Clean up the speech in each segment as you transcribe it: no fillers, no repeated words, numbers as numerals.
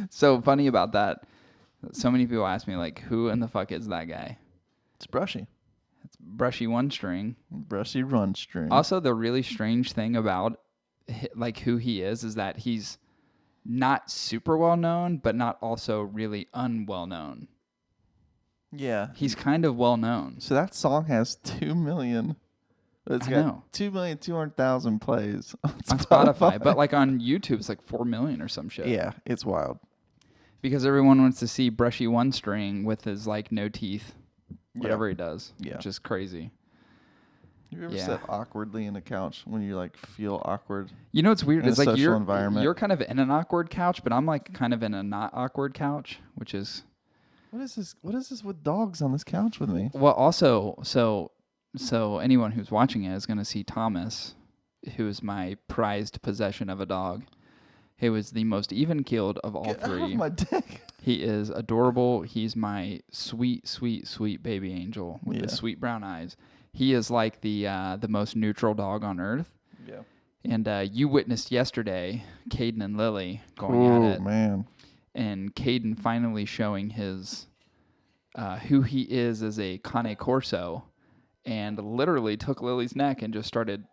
So funny about that. So many people ask me, like, who in the fuck is that guy? It's Brushy. It's Brushy One String. Brushy Run String. Also, the really strange thing about, like, who he is that he's not super well known, but not also really unwell known. Yeah. He's kind of well known. So that song has 2 million. It's got 2,200,000 plays on Spotify. But like on YouTube, it's like 4 million or some shit. Yeah, it's wild. Because everyone wants to see Brushy One String with his like no teeth, whatever he does, which is crazy. You ever sit awkwardly in a couch when you like feel awkward? You know what's weird? It's like you're kind of in an awkward couch, but I'm like kind of in a not awkward couch, which is. What is this? What is this with dogs on this couch with me? Well, also, so anyone who's watching it is going to see Thomas, who is my prized possession of a dog. He was the most even-keeled of all three. Get off my dick. He is adorable. He's my sweet, sweet, sweet baby angel with the sweet brown eyes. He is like the most neutral dog on earth. Yeah. And you witnessed yesterday, Caden and Lily going at it. Oh, man. And Caden finally showing his who he is as a Cane Corso, and literally took Lily's neck and just started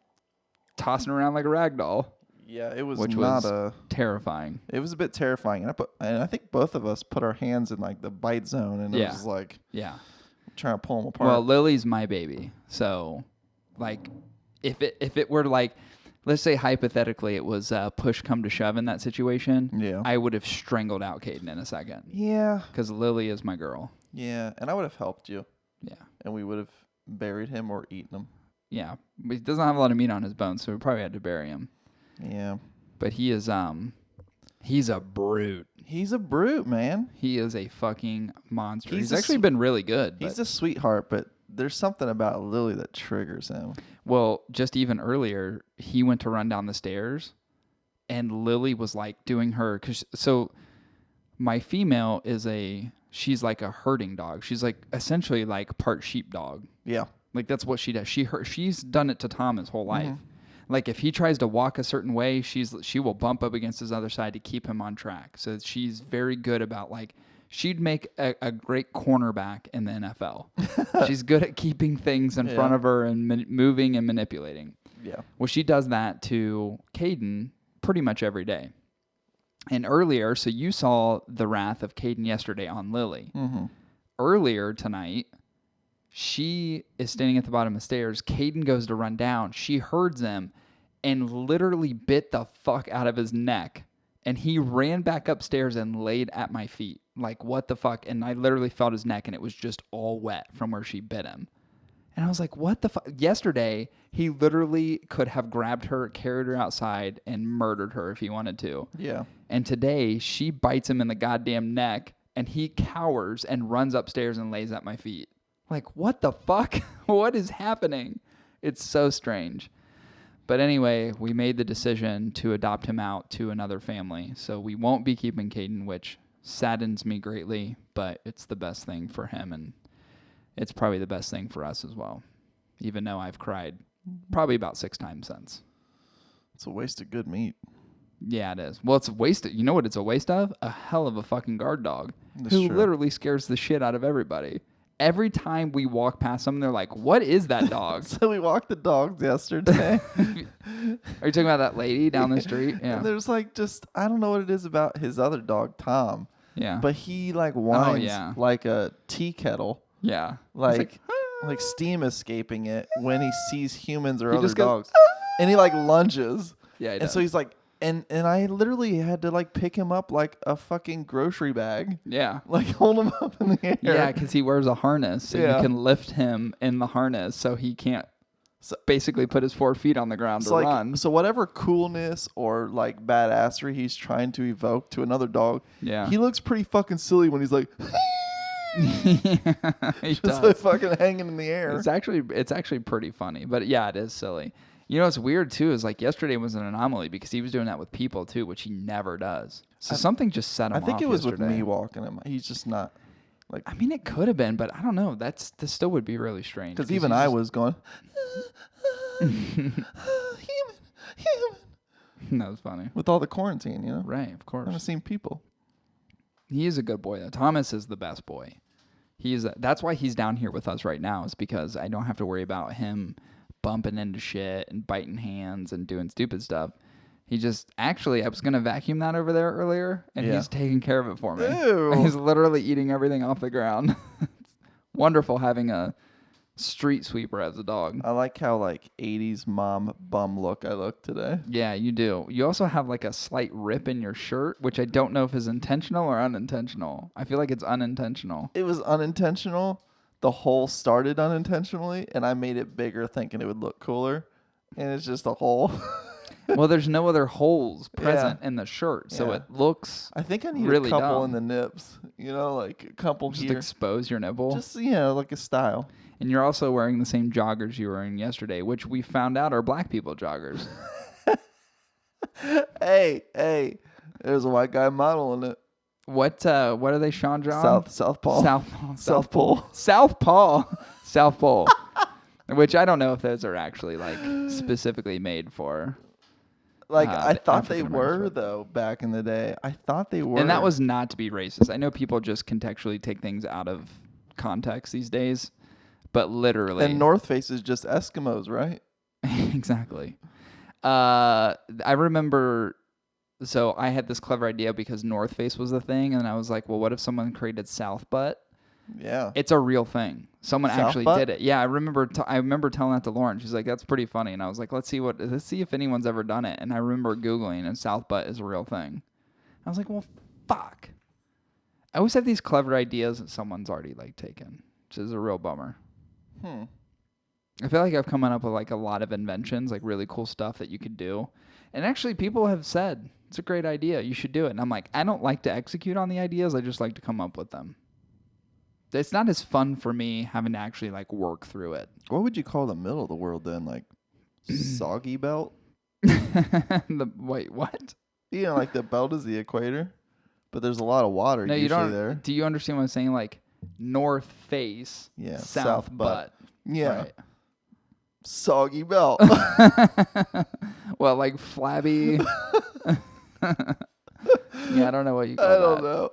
tossing around like a rag doll. Yeah, it was terrifying. It was a bit terrifying, and I think both of us put our hands in like the bite zone, and it was like trying to pull them apart. Well, Lily's my baby, so like if it were like, let's say hypothetically it was push come to shove in that situation, I would have strangled out Caden in a second. Yeah, because Lily is my girl. Yeah, and I would have helped you. Yeah, and we would have buried him or eaten him. Yeah, but he doesn't have a lot of meat on his bones, so we probably had to bury him. Yeah. But he is he's a brute. He's a brute, man. He is a fucking monster. He's actually been really good. He's a sweetheart, but there's something about Lily that triggers him. Well, just even earlier, he went to run down the stairs, and Lily was like doing her, so my female she's like a herding dog. She's like essentially like part sheepdog. Yeah. Like that's what she does. She's done it to Tom his whole life. Mm-hmm. Like if he tries to walk a certain way, she will bump up against his other side to keep him on track. So she's very good about like, she'd make a great cornerback in the NFL. She's good at keeping things in front of her and moving and manipulating. Yeah. Well, she does that to Caden pretty much every day. And earlier, so you saw the wrath of Caden yesterday on Lily. Mm-hmm. Earlier tonight, she is standing at the bottom of the stairs. Caden goes to run down. She herds him and literally bit the fuck out of his neck. And he ran back upstairs and laid at my feet. Like, what the fuck? And I literally felt his neck, and it was just all wet from where she bit him. And I was like, what the fuck? Yesterday, he literally could have grabbed her, carried her outside, and murdered her if he wanted to. Yeah. And today, she bites him in the goddamn neck, and he cowers and runs upstairs and lays at my feet. Like, what the fuck? What is happening? It's so strange. But anyway, we made the decision to adopt him out to another family. So we won't be keeping Caden, which saddens me greatly, but it's the best thing for him, and it's probably the best thing for us as well, even though I've cried probably about 6 times since. It's a waste of good meat. Yeah, it is. Well, it's a waste. You know what it's a waste of? A hell of a fucking guard dog. That's who true. Literally scares the shit out of everybody. Every time we walk past them, they're like, what is that dog? So we walked the dogs yesterday. Are you talking about that lady down the street? Yeah. And there's like I don't know what it is about his other dog, Tom. Yeah. But he like whines like a tea kettle. Yeah. Like steam escaping it when he sees humans or other dogs. And he like lunges. Yeah, he does. So he's like, and I literally had to like pick him up like a fucking grocery bag. Yeah. Like hold him up in the air. Yeah, because he wears a harness. So you can lift him in the harness so he can't basically put his 4 feet on the ground to run. So whatever coolness or like badassery he's trying to evoke to another dog, he looks pretty fucking silly when he's like... he just does. Like fucking hanging in the air. It's actually pretty funny. But yeah, it is silly. You know what's weird too is like yesterday was an anomaly because he was doing that with people too, which he never does. So something just set him off. I think it was yesterday. with me walking him. He's just not like. I mean, it could have been, but I don't know. This still would be really strange. Because even I was going. Human. That was funny. With all the quarantine, Right, of course. I haven't seen people. He is a good boy, though. Thomas is the best boy. That's why he's down here with us right now, is because I don't have to worry about him bumping into shit and biting hands and doing stupid stuff. He just, actually, I was going to vacuum that over there earlier, and he's taking care of it for me. Ew. He's literally eating everything off the ground. It's wonderful having a street sweeper as a dog. I like how 80s mom bum look I look today. Yeah, you do. You also have a slight rip in your shirt, which I don't know if is intentional or unintentional. I feel like it's unintentional. It was unintentional. The hole started unintentionally, and I made it bigger thinking it would look cooler, and it's just a hole. Well, there's no other holes present in the shirt, so it looks I think I need really a couple dumb. in the nips, a couple just here. Expose your nipple. Just, like a style. And you're also wearing the same joggers you were wearing yesterday, which we found out are black people joggers. Hey, there's a white guy modeling it. What are they, Sean John? South Pole. South Pole. Which I don't know if those are actually specifically made for. I thought they were though back in the day. I thought they were. And that was not to be racist. I know people just contextually take things out of context these days, but literally. And North Face is just Eskimos, right? Exactly. I remember. So I had this clever idea because North Face was the thing, and I was like, well, what if someone created South Butt? Yeah. It's a real thing. Someone South actually butt? did it. Yeah, I remember telling that to Lauren. She's like, that's pretty funny. And I was like, let's see if anyone's ever done it. And I remember Googling, and South Butt is a real thing. I was like, well, fuck. I always have these clever ideas that someone's already taken, which is a real bummer. I feel like I've come up with a lot of inventions, really cool stuff that you could do. And actually people have said, it's a great idea. You should do it. And I'm like, I don't like to execute on the ideas. I just like to come up with them. It's not as fun for me having to actually work through it. What would you call the middle of the world then? Soggy belt? Wait, what? The belt is the equator, but there's a lot of water usually there. Do you understand what I'm saying? North Face, South Butt. Yeah. Right. Soggy belt. Well, flabby. Yeah, I don't know what you call that. I don't know.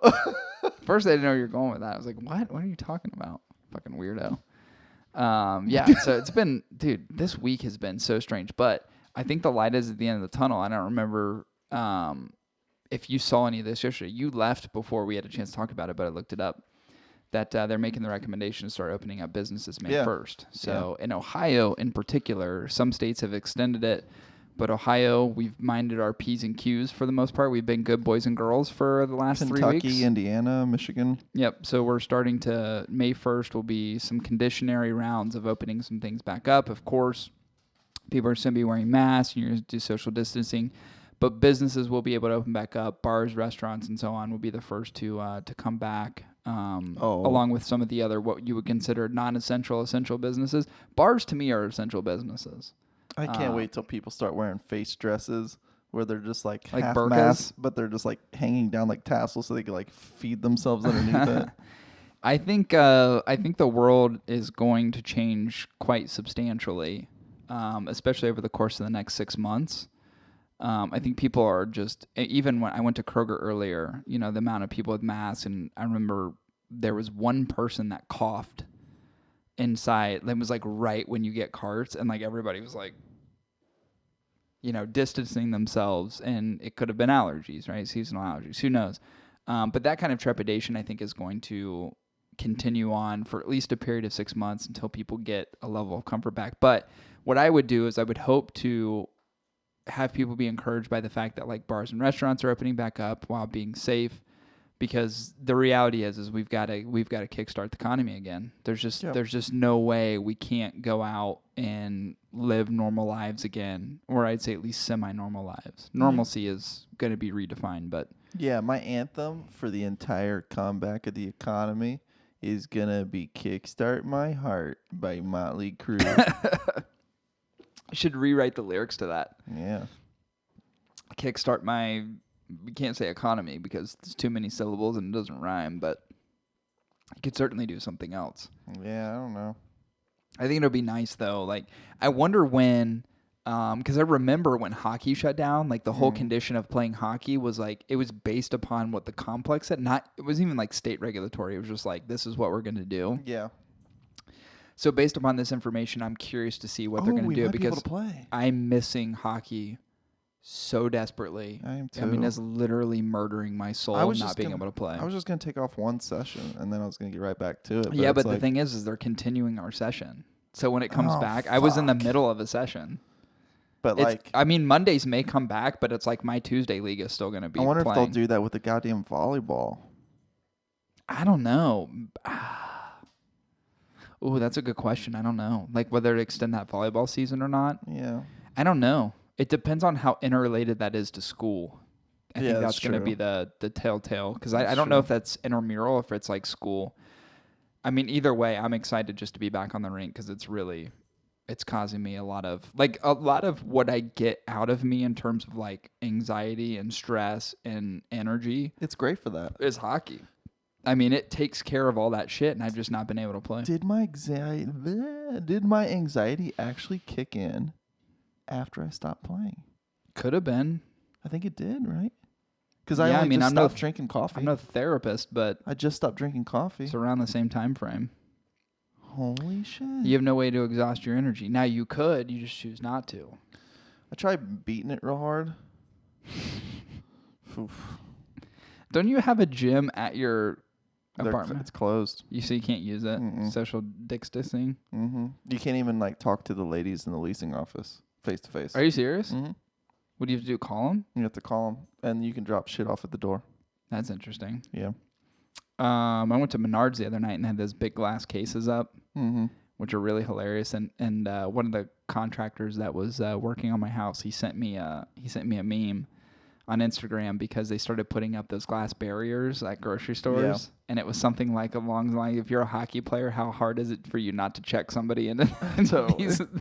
First, I didn't know where you're going with that. I was like, what? What are you talking about? Fucking weirdo. Yeah, so it's been, dude, this week has been so strange. But I think the light is at the end of the tunnel. I don't remember if you saw any of this yesterday. You left before we had a chance to talk about it, but I looked it up. That they're making the recommendation to start opening up businesses May 1st. So in Ohio in particular, some states have extended it. But Ohio, we've minded our P's and Q's for the most part. We've been good boys and girls for the last 3 weeks. Kentucky, Indiana, Michigan. Yep. So we're starting to, May 1st will be some conditionary rounds of opening some things back up. Of course, people are going to be wearing masks. You're going to do social distancing. But businesses will be able to open back up. Bars, restaurants, and so on will be the first to come back. Along with some of the other, what you would consider non-essential, essential businesses. Bars, to me, are essential businesses. I can't wait till people start wearing face dresses where they're just half burkas? masks, but they're just hanging down tassels so they can feed themselves underneath it. I think the world is going to change quite substantially, especially over the course of the next 6 months. I think people are just, even when I went to Kroger earlier, the amount of people with masks, and I remember there was one person that coughed inside. It was right when you get carts, and everybody was distancing themselves, and it could have been allergies, right? Seasonal allergies, who knows? But that kind of trepidation, I think, is going to continue on for at least a period of 6 months until people get a level of comfort back. But what I would do is I would hope to have people be encouraged by the fact that bars and restaurants are opening back up while being safe. Because the reality is we've got to kickstart the economy again. There's just no way we can't go out and live normal lives again, or I'd say at least semi-normal lives. Normalcy is going to be redefined, but my anthem for the entire comeback of the economy is gonna be "Kickstart My Heart" by Motley Crue. I should rewrite the lyrics to that. Yeah, kickstart my. We can't say economy because there's too many syllables and it doesn't rhyme, but you could certainly do something else. Yeah, I don't know. I think it'll be nice though. I wonder when Because I remember when hockey shut down, like the whole condition of playing hockey was like, it was based upon what the complex said. It wasn't even like state regulatory. It was just like, this is what we're going to do. Yeah. So based upon this information, I'm curious to see what they're going to do because I'm missing hockey so desperately. I am too. I mean, it's literally murdering my soul not being able to play. I was just going to take off one session and then I was going to get right back to it. Yeah, but the thing is they're continuing our session. So when it comes back, I was in the middle of a session. But I mean, Mondays may come back, but it's like my Tuesday league is still going to be I wonder playing. if they'll do that with the goddamn volleyball. I don't know. Oh, that's a good question. I don't know. Like whether to extend that volleyball season or not. Yeah. I don't know. It depends on how interrelated that is to school. I think that's going to be the telltale. Because I don't know if that's intramural, if it's like school. I mean, either way, I'm excited just to be back on the rink because it's causing me a lot of what I get out of me in terms of like anxiety and stress and energy. It's great for that. Is hockey. I mean, it takes care of all that shit, and I've just not been able to play. Did my anxiety actually kick in after I stopped playing? Could have been. I think it did, right? Because I stopped drinking coffee. I'm no therapist, but I just stopped drinking coffee. It's around the same time frame. Holy shit. You have no way to exhaust your energy. Now you could, you just choose not to. I tried beating it real hard. Don't you have a gym at your apartment? It's closed. So you can't use it? Social distancing? Mm-hmm. You can't even like talk to the ladies in the leasing office face to face. Are you serious? Mm-hmm. What do you have to do, call them? You have to call them, and you can drop shit off at the door. That's interesting. Yeah. I went to Menards the other night and had those big glass cases up, which are really hilarious. And one of the contractors that was working on my house, he sent me a meme on Instagram because they started putting up those glass barriers at grocery stores, and it was something like along the line: if you're a hockey player, how hard is it for you not to check somebody into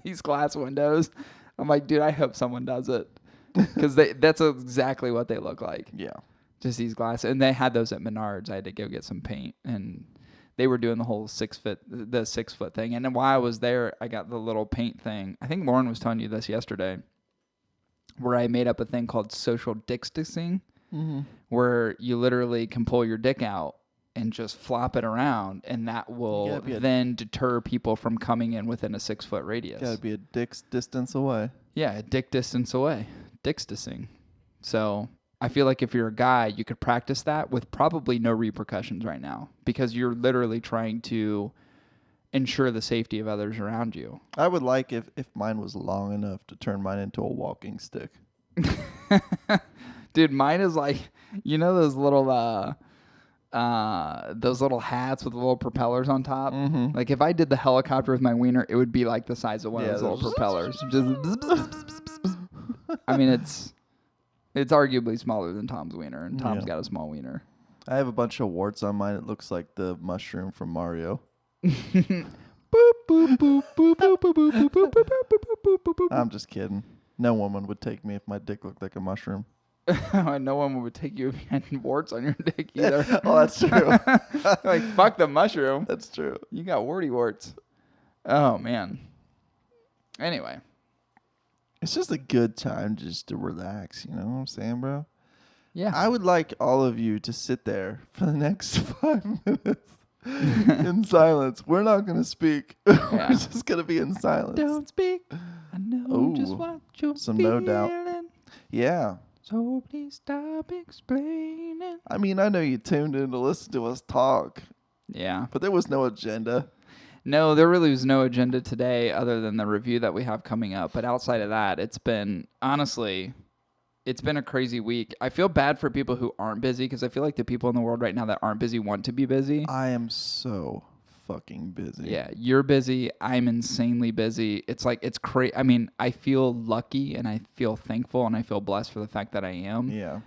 these glass windows? I'm like, dude, I hope someone does it because that's exactly what they look like. Yeah. Just these glasses. And they had those at Menards. I had to go get some paint. And they were doing the whole 6 foot thing. And then while I was there, I got the little paint thing. I think Lauren was telling you this yesterday, where I made up a thing called social distancing, where you literally can pull your dick out and just flop it around. And that will then deter people from coming in within a 6 foot radius. Got to be a dick's distance away. Yeah, a dick distance away. Distancing. So I feel like if you're a guy, you could practice that with probably no repercussions right now because you're literally trying to ensure the safety of others around you. I would like if mine was long enough to turn mine into a walking stick. Dude, mine is like, you know those little hats with the little propellers on top? Mm-hmm. Like if I did the helicopter with my wiener, it would be like the size of one of those little propellers. I mean, it's arguably smaller than Tom's wiener, and Tom's got a small wiener. I have a bunch of warts on mine. It looks like the mushroom from Mario. I'm just kidding. No woman would take me if my dick looked like a mushroom. No one would take you if you had warts on your dick either. Oh, that's true. Like, fuck the mushroom. That's true. You got warty warts. Oh, man. Anyway. It's just a good time just to relax, you know what I'm saying, bro? Yeah. I would like all of you to sit there for the next 5 minutes in silence. We're not going to speak. We're just going to be in silence. Don't speak. I know just what you're feeling. No doubt. Yeah. So please stop explaining. I mean, I know you tuned in to listen to us talk. Yeah. But there was no agenda. No, there really was no agenda today other than the review that we have coming up. But outside of that, it's been a crazy week. I feel bad for people who aren't busy because I feel like the people in the world right now that aren't busy want to be busy. I am so fucking busy. Yeah, you're busy. I'm insanely busy. It's like, it's crazy. I mean, I feel lucky and I feel thankful and I feel blessed for the fact that I am. Yeah.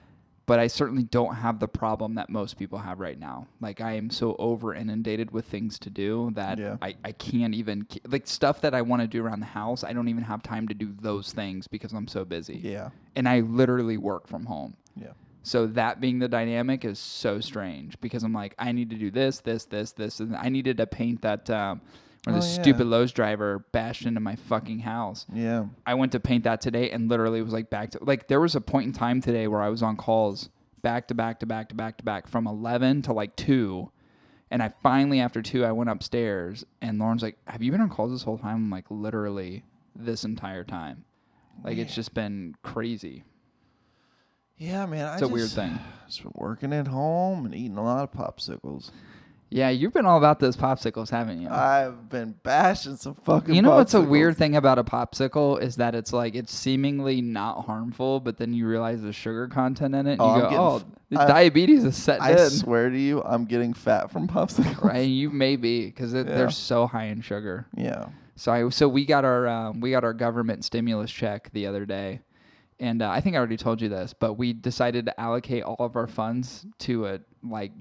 But I certainly don't have the problem that most people have right now. Like, I am so over inundated with things to do that I can't even, like, stuff that I want to do around the house, I don't even have time to do those things because I'm so busy. Yeah. And I literally work from home. Yeah. So that being the dynamic is so strange because I'm like, I need to do this. And I needed to paint that, Or the stupid Lowe's driver bashed into my fucking house. Yeah. I went to paint that today and literally was like back to, like, there was a point in time today where I was on calls back to back from 11 to like 2. And I finally, after 2, I went upstairs and Lauren's like, have you been on calls this whole time? I'm like, literally this entire time. Like, it's just been crazy. Yeah, man. It's a weird thing. Just been working at home and eating a lot of popsicles. Yeah, you've been all about those popsicles, haven't you? I've been bashing some fucking popsicles. You know what's a weird thing about a popsicle is that it's like, it's seemingly not harmful, but then you realize the sugar content in it. And you go, diabetes is setting in. I swear to you, I'm getting fat from popsicles. Right, you may be, because they're so high in sugar. Yeah. So we got our government stimulus check the other day. And I think I already told you this, but we decided to allocate all of our funds to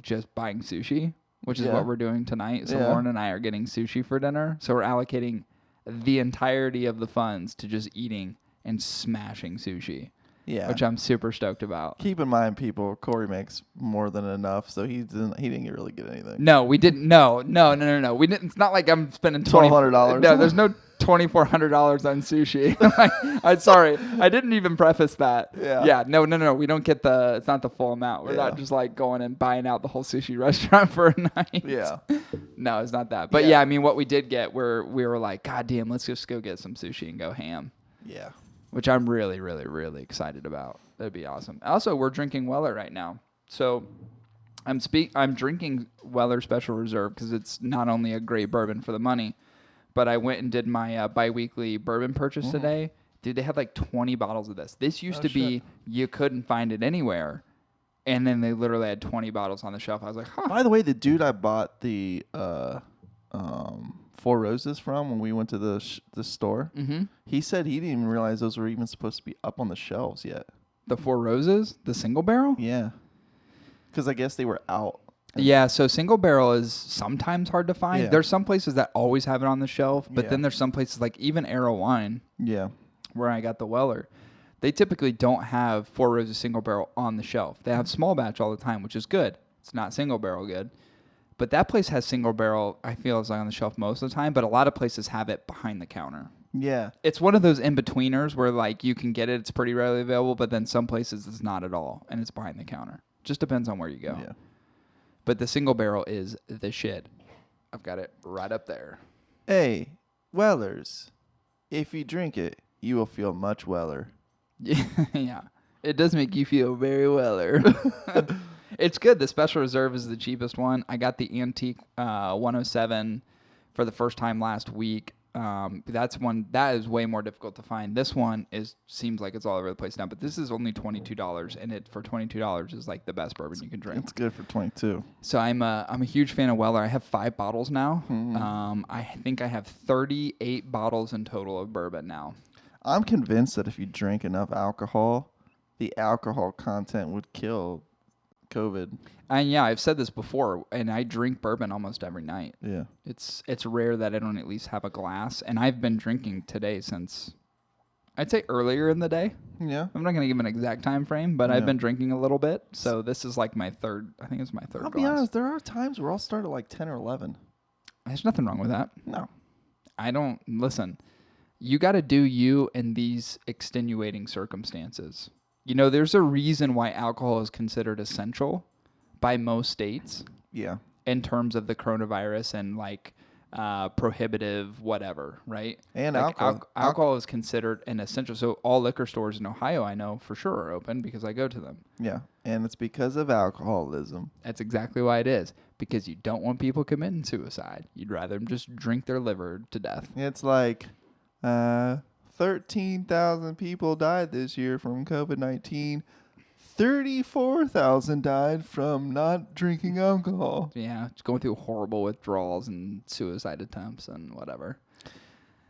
just buying sushi, which is what we're doing tonight. So Lauren and I are getting sushi for dinner. So we're allocating the entirety of the funds to just eating and smashing sushi. Yeah. Which I'm super stoked about. Keep in mind, people, Cory makes more than enough, so he didn't really get anything. No, we didn't. No. We didn't. It's not like I'm spending $1,200. No, there's no $2,400 on sushi. I'm sorry. I didn't even preface that. Yeah. No. We don't get it's not the full amount. We're not just like going and buying out the whole sushi restaurant for a night. Yeah. No, it's not that. But yeah, I mean, what we did get, we were like, God damn, let's just go get some sushi and go ham. Yeah. Which I'm really, really, really excited about. That'd be awesome. Also, we're drinking Weller right now. So I'm drinking Weller Special Reserve because it's not only a great bourbon for the money, but I went and did my bi-weekly bourbon purchase today. Dude, they had like 20 bottles of this. This used to be, you couldn't find it anywhere. And then they literally had 20 bottles on the shelf. I was like, huh. By the way, the dude I bought the Four Roses from when we went to the store, he said he didn't even realize those were even supposed to be up on the shelves yet. The Four Roses? The single barrel? Yeah. Because I guess they were out. Yeah, so single barrel is sometimes hard to find. Yeah. There's some places that always have it on the shelf, but then there's some places like even Arrow Wine, where I got the Weller, they typically don't have Four Roses single barrel on the shelf. They have small batch all the time, which is good. It's not single barrel good. But that place has single barrel, I feel, is on the shelf most of the time, but a lot of places have it behind the counter. Yeah. It's one of those in-betweeners where like you can get it, it's pretty readily available, but then some places it's not at all, and it's behind the counter. Just depends on where you go. Yeah. But the single barrel is the shit. I've got it right up there. Hey, Wellers, if you drink it, you will feel much weller. Yeah. It does make you feel very weller. It's good. The Special Reserve is the cheapest one. I got the Antique 107 for the first time last week. That's one that is way more difficult to find. This one seems like it's all over the place now, but this is only $22, and it for $22 is like the best bourbon you can drink. It's good for $22. So I'm a huge fan of Weller. I have 5 bottles now. I think I have 38 bottles in total of bourbon now. I'm convinced that if you drink enough alcohol, the alcohol content would kill COVID. And yeah, I've said this before, and I drink bourbon almost every night. Yeah. It's rare that I don't at least have a glass, and I've been drinking today since, I'd say earlier in the day. Yeah. I'm not going to give an exact time frame, but I've been drinking a little bit, so this is like my third, I think it's my third glass. I'll be honest, there are times where I'll start at like 10 or 11. There's nothing wrong with that. No. Listen, you got to do you in these extenuating circumstances. You know, there's a reason why alcohol is considered essential by most states. Yeah. In terms of the coronavirus and like prohibitive whatever, right? And like alcohol is considered an essential. So all liquor stores in Ohio, I know for sure, are open because I go to them. Yeah. And it's because of alcoholism. That's exactly why it is. Because you don't want people committing suicide. You'd rather them just drink their liver to death. It's like 13,000 people died this year from COVID-19. 34,000 died from not drinking alcohol. Yeah, just going through horrible withdrawals and suicide attempts and whatever.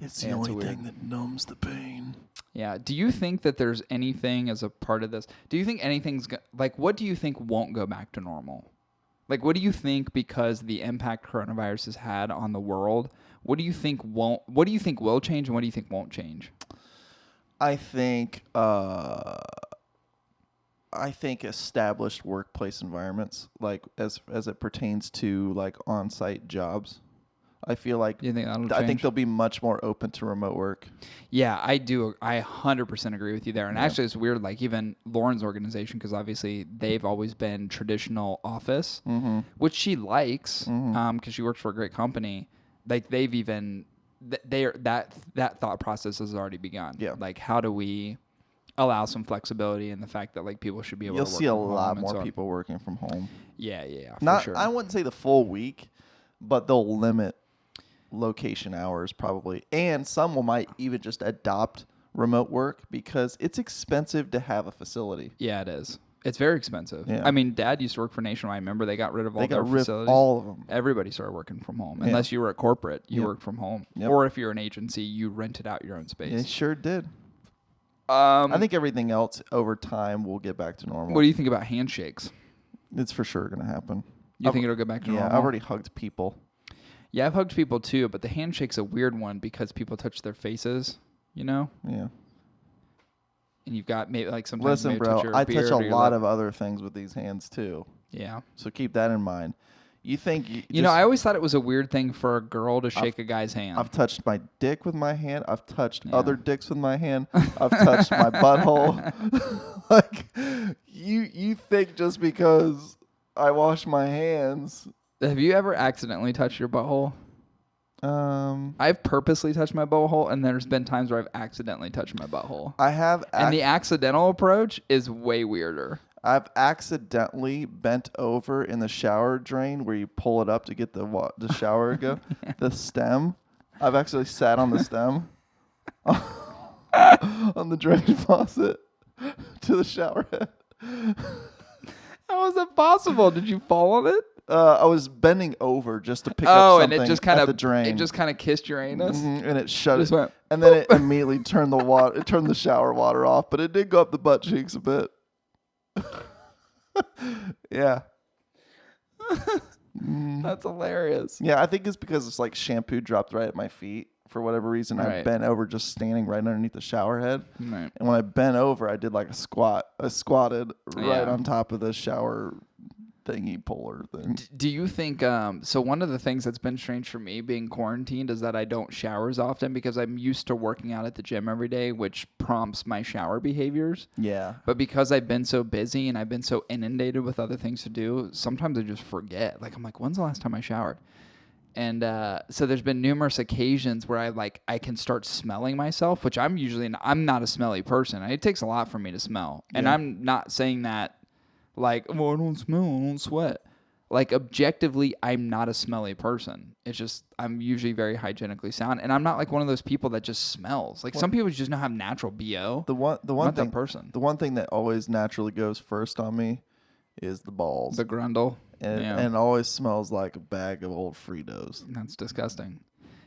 It's the only thing that numbs the pain. Yeah. Do you think that there's anything as a part of this? Do you think anything's like, what do you think won't go back to normal? Like, what do you think, because the impact coronavirus has had on the world, what do you think will change and what do you think won't change? I think established workplace environments, like as it pertains to like on-site jobs. I feel like you think that'll change? I think they'll be much more open to remote work. Yeah, I do. I 100% agree with you there. And actually, it's weird. Like even Lauren's organization, because obviously they've always been traditional office, which she likes, because she works for a great company. Like they've even that thought process has already begun. Yeah. Like how do we allow some flexibility in the fact that like people should be able to work from home. You'll see a lot more people working from home. Yeah, for sure. I wouldn't say the full week, but they'll limit location hours probably. And some might even just adopt remote work because it's expensive to have a facility. Yeah, it is. It's very expensive. Yeah. I mean, Dad used to work for Nationwide. I remember they got rid of all their facilities. All of them. Everybody started working from home. Unless you were at corporate, you worked from home. Yep. Or if you're an agency, you rented out your own space. They sure did. I think everything else over time will get back to normal. What do you think about handshakes? It's for sure going to happen. You think it'll go back to normal? Yeah, I've already hugged people. Yeah, I've hugged people too, but the handshake's a weird one because people touch their faces, you know? Yeah. And you've got maybe like sometimes Listen, bro, I touch a lot of other things with these hands too. Yeah. So keep that in mind. You think you know, I always thought it was a weird thing for a girl to shake a guy's hand. I've touched my dick with my hand. I've touched other dicks with my hand. I've touched my butthole. Like you think just because I wash my hands. Have you ever accidentally touched your butthole? I've purposely touched my butthole, and there's been times where I've accidentally touched my butthole. I have, and the accidental approach is way weirder. I've accidentally bent over in the shower drain where you pull it up to get the shower to go. The stem. I've actually sat on the stem on the drain faucet to the shower head. How was it possible? Did you fall on it? I was bending over just to pick up something and it just kind of the drain. It just kind of kissed your anus, and it shut it. Went, and then it immediately turned the water. It turned the shower water off, but it did go up the butt cheeks a bit. Yeah. That's hilarious. Yeah, I think it's because it's like shampoo dropped right at my feet for whatever reason. Right. I bent over just standing right underneath the shower head. Right. And when I bent over, I did like a squat. I squatted right on top of the shower thingy puller thing. Do you think so one of the things that's been strange for me being quarantined is that I don't shower as often because I'm used to working out at the gym every day, which prompts my shower behaviors. Yeah. But because I've been so busy and I've been so inundated with other things to do, sometimes I just forget. Like I'm like, when's the last time I showered? And so there's been numerous occasions where I can start smelling myself, which I'm not a smelly person. It takes a lot for me to smell. And I'm not saying that like, oh, I don't smell, I don't sweat. Like, objectively, I'm not a smelly person. It's just, I'm usually very hygienically sound. And I'm not like one of those people that just smells. Like, some people just don't have natural BO. The one thing, that person. The one thing that always naturally goes first on me is the balls. The grundle. And it always smells like a bag of old Fritos. That's disgusting.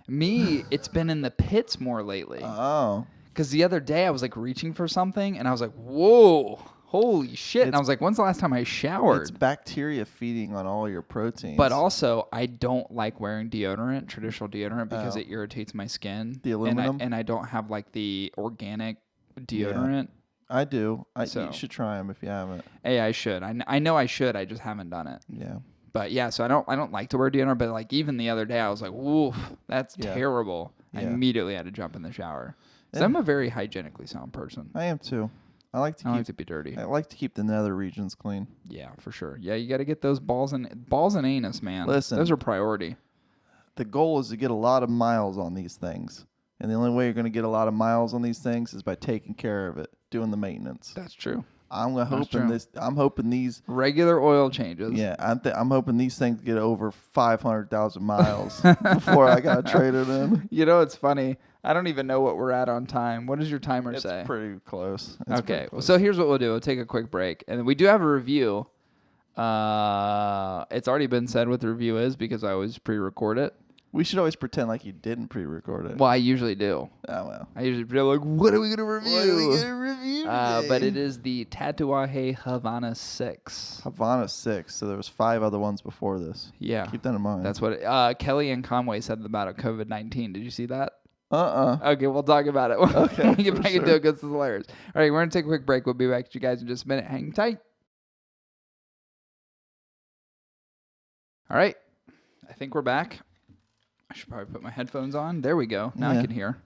Me, it's been in the pits more lately. Oh. Because the other day, I was like reaching for something, and I was like, whoa. Holy shit. And I was like, when's the last time I showered? It's bacteria feeding on all your proteins. But also, I don't like wearing deodorant, traditional deodorant, because it irritates my skin. The aluminum? And I don't have like the organic deodorant. Yeah, I do. You should try them if you haven't. Hey, I should. I know I should. I just haven't done it. Yeah. But yeah, so I don't like to wear deodorant, but like even the other day, I was like, woof, that's terrible. Yeah. I immediately had to jump in the shower. So I'm a very hygienically sound person. I am too. I like to be dirty. I like to keep the nether regions clean. Yeah, for sure. Yeah, you got to get those balls and anus, man. Listen, those are priority. The goal is to get a lot of miles on these things, and the only way you're going to get a lot of miles on these things is by taking care of it, doing the maintenance. That's true. I'm hoping these regular oil changes. Yeah, I'm hoping these things get over 500,000 miles before I gotta trade it in. You know, it's funny. I don't even know what we're at on time. What does your timer say? It's pretty close. Okay, so here's what we'll do. We'll take a quick break, and we do have a review. It's already been said what the review is because I always pre-record it. We should always pretend like you didn't pre-record it. Well, I usually do. Oh, well. I usually pretend like, what are we going to review? But it is the Tatuaje Havana VI. Havana VI. So there was 5 other ones before this. Yeah. Keep that in mind. That's what Kelly and Conway said about COVID-19. Did you see that? Okay, we'll talk about it. Okay. When we get back into it because it's hilarious. All right, we're going to take a quick break. We'll be back with you guys in just a minute. Hang tight. All right. I think we're back. should probably put my headphones on. There we go. Now I can hear.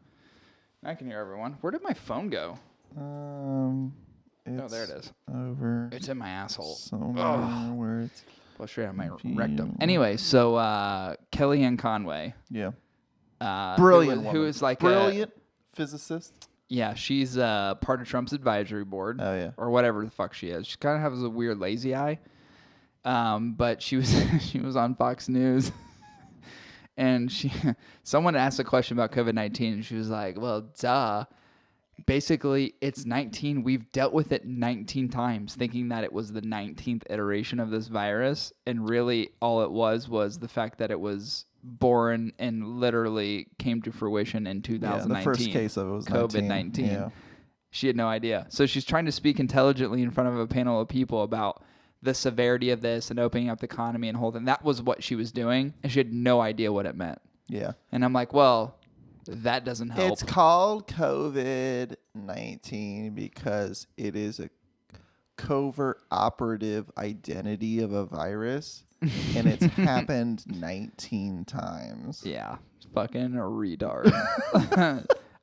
I can hear everyone. Where did my phone go? Oh, there it is. Over. It's in my asshole. Somewhere where it's straight on my rectum. Anyway, so Kellyanne Conway. Yeah. Brilliant woman. Who is like brilliant physicist. Yeah, she's part of Trump's advisory board. Oh, yeah. Or whatever the fuck she is. She kind of has a weird lazy eye. But she was she was on Fox News. And someone asked a question about COVID-19, and she was like, well, duh. Basically, it's 19. We've dealt with it 19 times, thinking that it was the 19th iteration of this virus. And really, all it was the fact that it was born and literally came to fruition in 2019. The first case of it was COVID-19. Yeah. She had no idea. So she's trying to speak intelligently in front of a panel of people about the severity of this and opening up the economy and whole thing. That was what she was doing, and she had no idea what it meant. Yeah. And I'm like, well, that doesn't help. It's called COVID-19 because it is a covert operative identity of a virus, and it's happened 19 times. Yeah. Fucking a retard.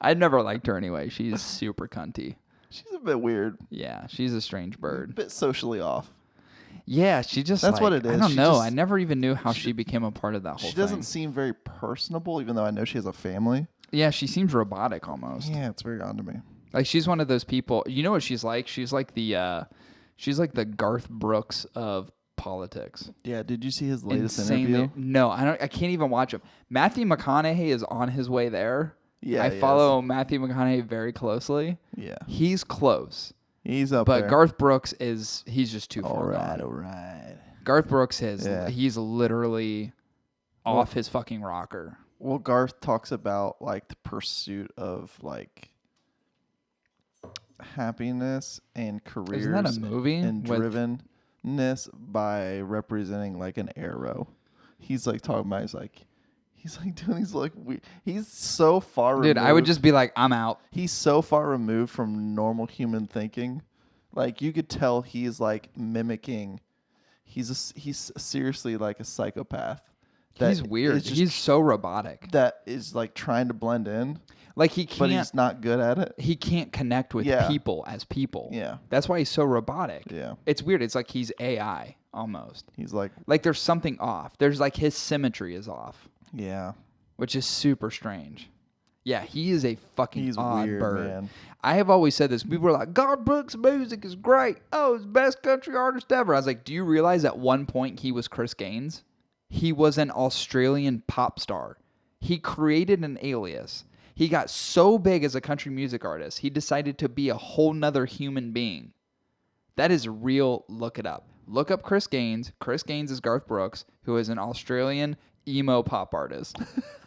I never liked her anyway. She's super cunty. She's a bit weird. Yeah, she's a strange bird. A bit socially off. Yeah, she just That's what it is. I don't know. I never even knew how she became a part of that whole thing. She doesn't seem very personable, even though I know she has a family. Yeah, she seems robotic almost. Yeah, it's very odd to me. Like she's one of those people. You know what she's like? She's like the Garth Brooks of politics. Yeah, did you see his latest interview? No, I can't even watch him. Matthew McConaughey is on his way there. Yeah, I follow Matthew McConaughey very closely. Yeah, he's close. He's up there. But Garth Brooks he's just too far gone. All right. Garth Brooks he's literally off his fucking rocker. Well, Garth talks about like the pursuit of like happiness and careers. Isn't that a movie? And drivenness by representing like an arrow. He's like talking about he's doing these like weird. He's so far removed. Dude, I would just be like, I'm out. He's so far removed from normal human thinking. Like you could tell he's like mimicking. He's seriously like a psychopath. He's weird. He's so robotic. That is like trying to blend in. Like he can't. But he's not good at it. He can't connect with people as people. Yeah. That's why he's so robotic. Yeah. It's weird. It's like he's AI almost. He's like there's something off. There's like his symmetry is off. Yeah. Which is super strange. Yeah, he is a fucking odd weird, bird. Man. I have always said this. People are like, Garth Brooks' music is great. Oh, he's the best country artist ever. I was like, do you realize at one point he was Chris Gaines? He was an Australian pop star. He created an alias. He got so big as a country music artist, he decided to be a whole nother human being. That is real. Look it up. Look up Chris Gaines. Chris Gaines is Garth Brooks, who is an Australian emo pop artist.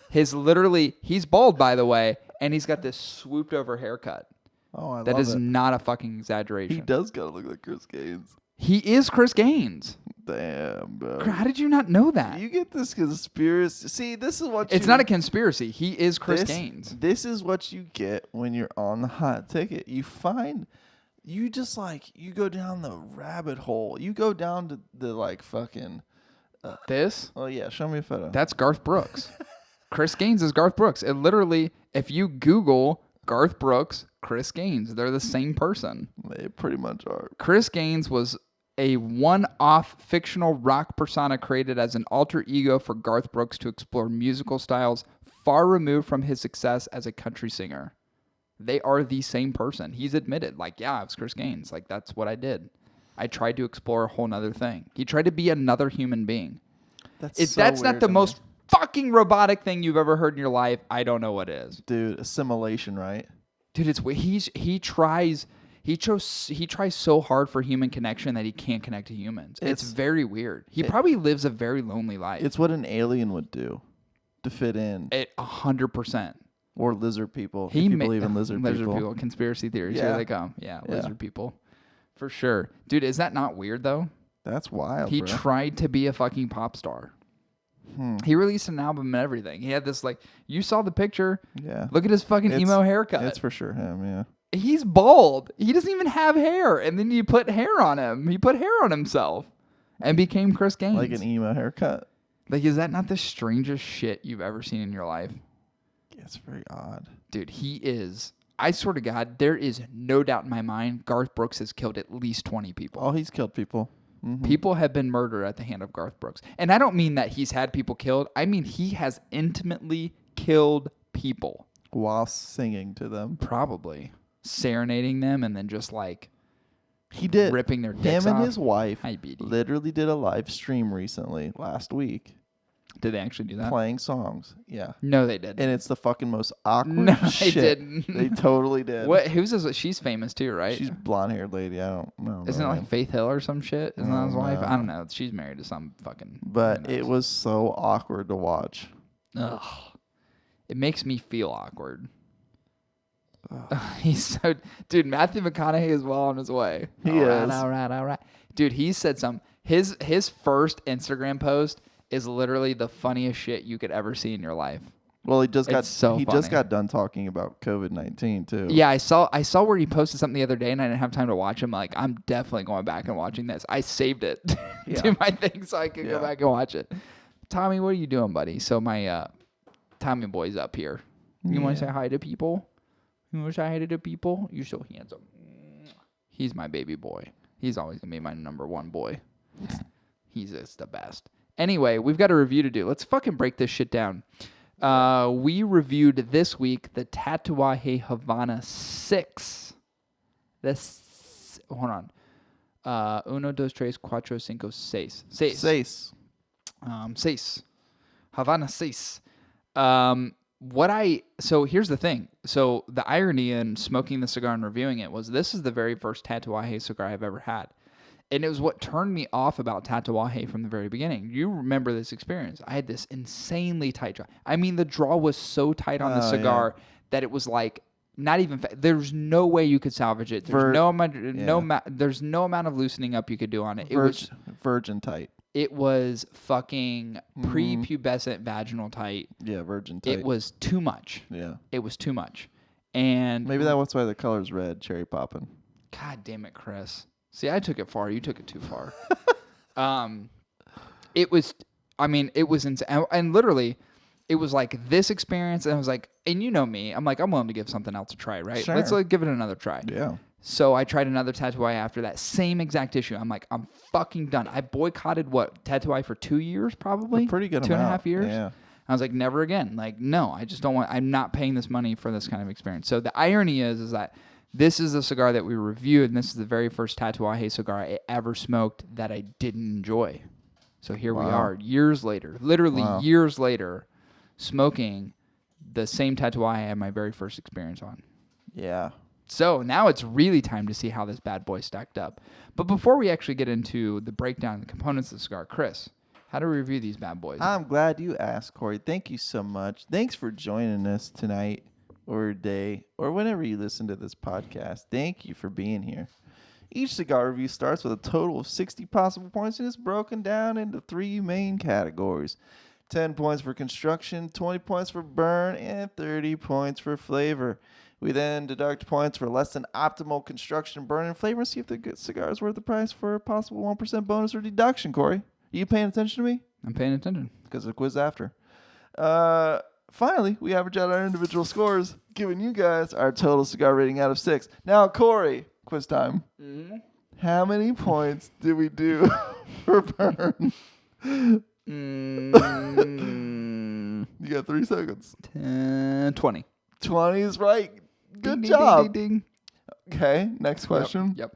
He's bald, by the way, and he's got this swooped over haircut. Oh, I love it. That is not a fucking exaggeration. He does kind of look like Chris Gaines. He is Chris Gaines. Damn, bro. How did you not know that? You get this conspiracy. See, this is what It's not a conspiracy. He is Chris Gaines. This is what you get when you're on the hot ticket. You just you go down the rabbit hole. You go down to the like fucking... this? Oh, yeah. Show me a photo. That's Garth Brooks. Chris Gaines is Garth Brooks. It literally, if you Google Garth Brooks, Chris Gaines, they're the same person. They pretty much are. Chris Gaines was a one-off fictional rock persona created as an alter ego for Garth Brooks to explore musical styles far removed from his success as a country singer. They are the same person. He's admitted, I was Chris Gaines. That's what I did. I tried to explore a whole nother thing. He tried to be another human being. That's not the most fucking robotic thing you've ever heard in your life, I don't know what it is. Dude, assimilation, right? Dude, it's weird. He tries so hard for human connection that he can't connect to humans. It's very weird. He probably lives a very lonely life. It's what an alien would do to fit in. 100%. Or lizard people. If you believe in lizard people. Conspiracy theories. Here they come. Yeah, lizard people. For sure. Dude, is that not weird though? That's wild, He tried to be a fucking pop star. He released an album and everything. He had this you saw the picture. Yeah. Look at his fucking emo haircut. It's for sure him, yeah. He's bald. He doesn't even have hair. And then you put hair on him. He put hair on himself and became Chris Gaines. Like an emo haircut. Like, is that not the strangest shit you've ever seen in your life? Yeah, it's very odd. Dude, he is. I swear to God, there is no doubt in my mind Garth Brooks has killed at least 20 people. Oh, he's killed people. Mm-hmm. People have been murdered at the hand of Garth Brooks. And I don't mean that he's had people killed. I mean he has intimately killed people. While singing to them. Probably. Serenading them and then just like... He did. Ripping their dicks off. Him and his wife literally did a live stream recently, last week. Did they actually do that? Playing songs. Yeah. No, they didn't. And it's the fucking most awkward shit. They didn't. They totally did. What? Who's this? She's famous too, right? She's blonde-haired lady. I don't know. Isn't it like Faith Hill or some shit? Isn't that his wife? I don't know. She's married to some fucking... But it was so awkward to watch. Ugh. It makes me feel awkward. He's so... Dude, Matthew McConaughey is well on his way. He is. All right. Dude, he said something. His first Instagram post is literally the funniest shit you could ever see in your life. Well, he just got done talking about COVID-19 too. Yeah, I saw where he posted something the other day, and I didn't have time to watch him. Like, I'm definitely going back and watching this. I saved it to my thing so I could go back and watch it. Tommy, what are you doing, buddy? So my Tommy boy's up here. You want to say hi to people? You're so handsome. He's my baby boy. He's always gonna be my number one boy. He's just the best. Anyway, we've got a review to do. Let's fucking break this shit down. We reviewed this week the Tatuaje Havana VI. Hold on. Uno, dos, tres, cuatro, cinco, seis. Seis. Havana VI. So here's the thing. So the irony in smoking the cigar and reviewing it was this is the very first Tatuaje cigar I've ever had. And it was what turned me off about Tatuaje from the very beginning. You remember this experience. I had this insanely tight draw. I mean, the draw was so tight on the cigar that it was like not even... There's no way you could salvage it. There's there's no amount of loosening up you could do on it. It was virgin tight. It was fucking prepubescent vaginal tight. Yeah, virgin tight. It was too much. Yeah. It was too much. And... Maybe that's why the color's red, cherry poppin'. God damn it, Chris. See, I took it far. You took it too far. It was insane. And literally, it was like this experience. And I was like, and you know me, I'm like, I'm willing to give something else a try, right? Sure. Let's give it another try. Yeah. So I tried another Tatuaje after that same exact issue. I'm like, I'm fucking done. I boycotted Tatuaje for 2 years, probably? A pretty good 2.5 years. Yeah. I was like, never again. Like, no, I just don't want, I'm not paying this money for this kind of experience. So the irony is that this is the cigar that we reviewed, and this is the very first Tatuaje cigar I ever smoked that I didn't enjoy. So here we are, years later, literally years later, smoking the same Tatuaje I had my very first experience on. Yeah. So now it's really time to see how this bad boy stacked up. But before we actually get into the breakdown of the components of the cigar, Chris, how do we review these bad boys? I'm glad you asked, Cory. Thank you so much. Thanks for joining us tonight. Or day, or whenever you listen to this podcast. Thank you for being here. Each cigar review starts with a total of 60 possible points and is broken down into 3 main categories. 10 points for construction, 20 points for burn, and 30 points for flavor. We then deduct points for less than optimal construction, burn, and flavor and see if the good cigar is worth the price for a possible 1% bonus or deduction, Cory. Are you paying attention to me? I'm paying attention. Because of the quiz after. Finally, we average out our individual scores, giving you guys our total cigar rating out of 6. Now, Cory, quiz time. Mm-hmm. How many points did we do for burn? You got 3 seconds. 20. 20 is right. Good ding, job. Ding, ding, ding. Okay, next question. Yep.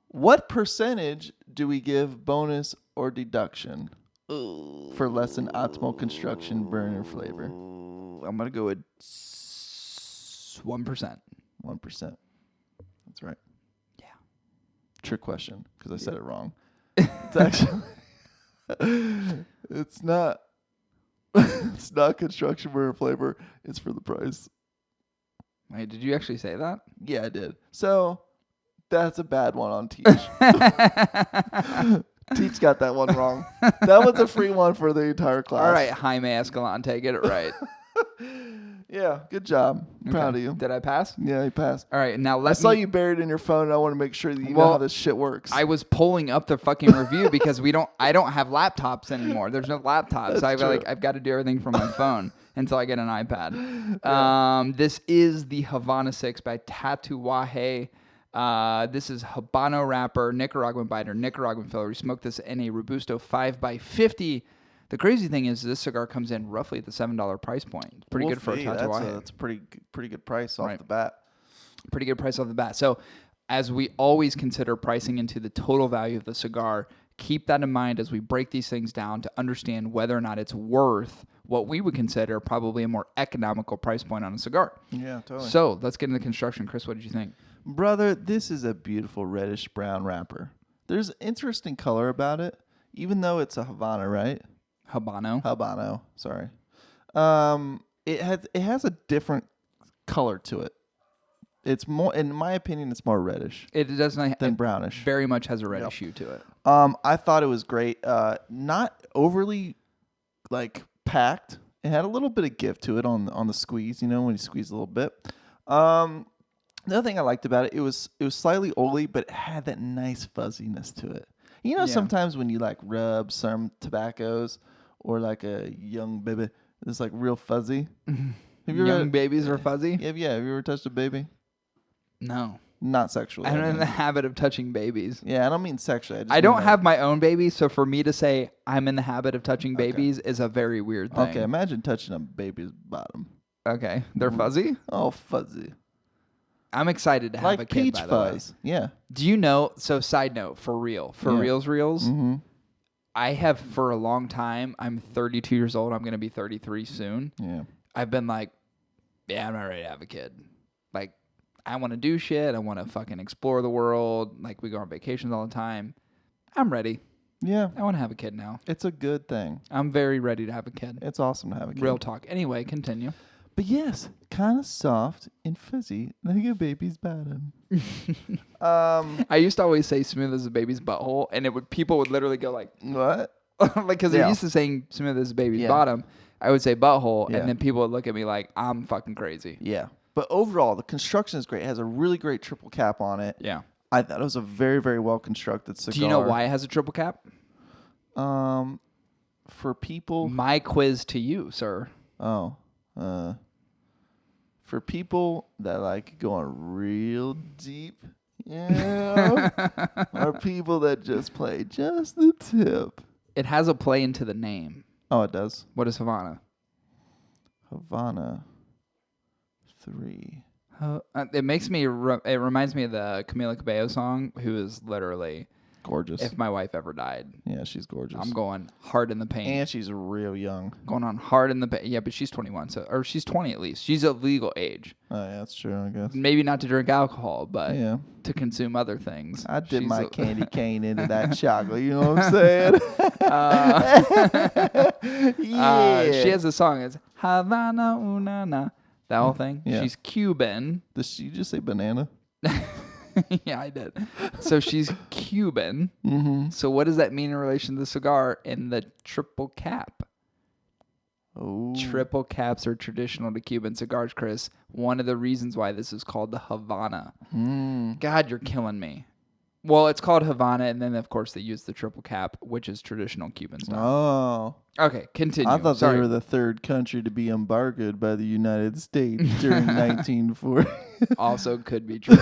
What percentage do we give bonus or deduction for less than optimal construction, burn, or flavor? I'm going to go with 1%. 1%. That's right. Yeah. Trick question, because I said it wrong. It's actually... it's not construction, burn, or flavor. It's for the price. Wait, did you actually say that? Yeah, I did. So, that's a bad one on Teach. Teach got that one wrong. That was a free one for the entire class. All right, Jaime Escalante, get it right. Yeah, good job. Proud of you. Did I pass? Yeah, you passed. All right, now I saw you buried in your phone, and I want to make sure that you know how this shit works. I was pulling up the fucking review because I don't have laptops anymore. There's no laptops. So I've got to do everything from my phone until I get an iPad. Yeah. This is the Havana VI by Tatuaje. This is Habano wrapper, Nicaraguan biter, Nicaraguan filler. We smoked this in a Robusto 5x50. The crazy thing is this cigar comes in roughly at the $7 price point. Pretty good for a Tatuaje. That's a pretty good price off the bat. Pretty good price off the bat. So as we always consider pricing into the total value of the cigar, keep that in mind as we break these things down to understand whether or not it's worth what we would consider probably a more economical price point on a cigar. Yeah, totally. So let's get into the construction. Chris, what did you think? Brother, this is a beautiful reddish brown wrapper. There's interesting color about it, even though it's a Havana, right? Habano, sorry. It has a different color to it. It's more, in my opinion, it's more reddish. It doesn't than brownish. Very much has a reddish hue to it. I thought it was great. Not overly like packed. It had a little bit of give to it on the squeeze. You know, when you squeeze a little bit. The other thing I liked about it, it was slightly oily, but it had that nice fuzziness to it. You know, sometimes when you like rub some tobaccos. Or like a young baby. It's like real fuzzy. Young babies are fuzzy? Yeah, have you ever touched a baby? No. Not sexually. I'm in the habit of touching babies. Yeah, I don't mean sexually. I don't have my own baby, so for me to say I'm in the habit of touching babies is a very weird thing. Okay, imagine touching a baby's bottom. Okay, they're fuzzy? Oh, fuzzy. I'm excited to have a kid, by the way. Like peach fuzz, yeah. Do you know, so side note, for reals, mm-hmm. I have for a long time, I'm 32 years old. I'm going to be 33 soon. Yeah. I've been like, yeah, I'm not ready to have a kid. Like, I want to do shit. I want to fucking explore the world. Like, we go on vacations all the time. I'm ready. Yeah. I want to have a kid now. It's a good thing. I'm very ready to have a kid. It's awesome to have a kid. Real talk. Anyway, continue. But yes, kind of soft and fuzzy, like a baby's bottom. I used to always say smooth as a baby's butthole, and people would literally go like, "What?" Like, because they're used to saying smooth as a baby's bottom. I would say butthole, and then people would look at me like I'm fucking crazy. Yeah, but overall, the construction is great. It has a really great triple cap on it. Yeah, I thought it was a very, very well constructed cigar. Do you know why it has a triple cap? For people. My quiz to you, sir. Oh. For people that like going real deep, or people that just play just the tip. It has a play into the name. Oh, it does. What is Havana? Havana 3. It makes me. It reminds me of the Camila Cabello song, who is literally gorgeous. If my wife ever died. Yeah, she's gorgeous. I'm going hard in the paint. And she's real young. Going on hard in the paint. Yeah, but she's 21, or she's 20 at least. She's of legal age. Oh, yeah, that's true, I guess. Maybe not to drink alcohol, but to consume other things. I dip my candy cane into that chocolate, you know what I'm saying? She has a song. It's Havana Unana. That whole thing. Yeah. She's Cuban. Did she just say banana? Yeah, I did. So she's Cuban. Mm-hmm. So what does that mean in relation to the cigar and the triple cap? Oh. Triple caps are traditional to Cuban cigars, Chris. One of the reasons why this is called the Havana. God, you're killing me. Well, it's called Havana, and then, of course, they use the triple cap, which is traditional Cuban style. Oh. Okay, continue. I thought they were the third country to be embargoed by the United States during 1940. Also could be true.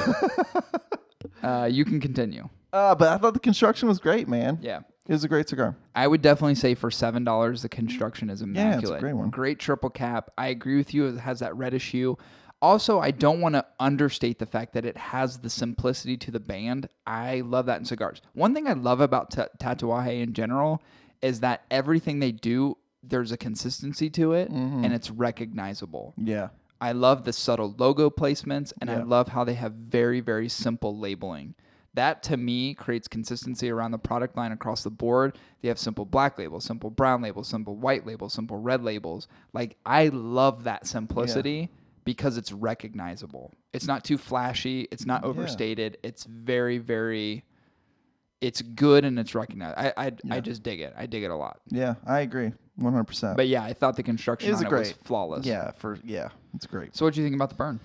You can continue. But I thought the construction was great, man. Yeah. It was a great cigar. I would definitely say for $7, the construction is immaculate. Yeah, it's a great one. Great triple cap. I agree with you. It has that reddish hue. Also, I don't want to understate the fact that it has the simplicity to the band. I love that in cigars. One thing I love about Tatuaje in general is that everything they do, there's a consistency to it, and it's recognizable. Yeah. I love the subtle logo placements, and I love how they have very, very simple labeling. That, to me, creates consistency around the product line across the board. They have simple black labels, simple brown labels, simple white labels, simple red labels. Like, I love that simplicity because it's recognizable. It's not too flashy. It's not overstated. It's very, very... It's good and it's recognized. I just dig it. I dig it a lot. Yeah, I agree. 100%. But yeah, I thought the construction on it was flawless. Yeah, it's great. So what do you think about the burn?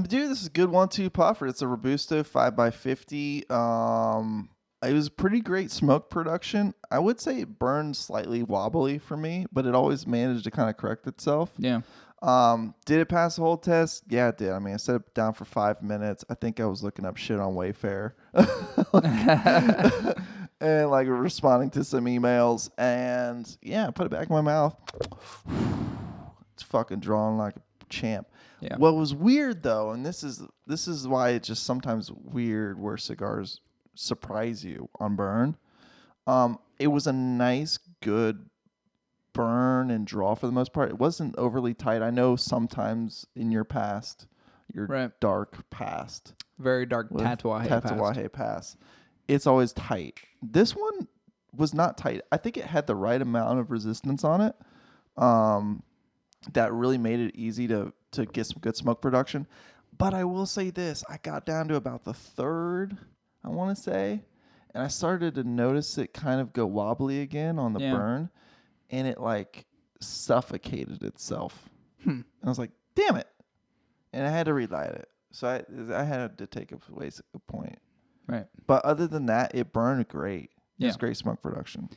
Dude, this is a good 1-2 puffer. It's a Robusto 5x50. It was pretty great smoke production. I would say it burned slightly wobbly for me, but it always managed to kind of correct itself. Yeah. Did it pass the whole test? Yeah, it did. I mean, I set it down for 5 minutes. I think I was looking up shit on Wayfair. And like responding to some emails. And yeah, I put it back in my mouth. It's fucking drawn like a champ. Yeah. What was weird though, and this is why it's just sometimes weird where cigars surprise you on burn. It was a nice, good burn and draw for the most part. It wasn't overly tight. I know sometimes in your past, your dark past, very dark Tatuaje pass, it's always tight. This one was not tight. I think it had the right amount of resistance on it. That really made it easy to get some good smoke production. But I will say this, I got down to about the third, I want to say, and I started to notice it kind of go wobbly again on the burn, and it like suffocated itself. And I was like, damn it. And I had to relight it. So I had to take away a point. Right. But other than that, it burned great. It was great smoke production.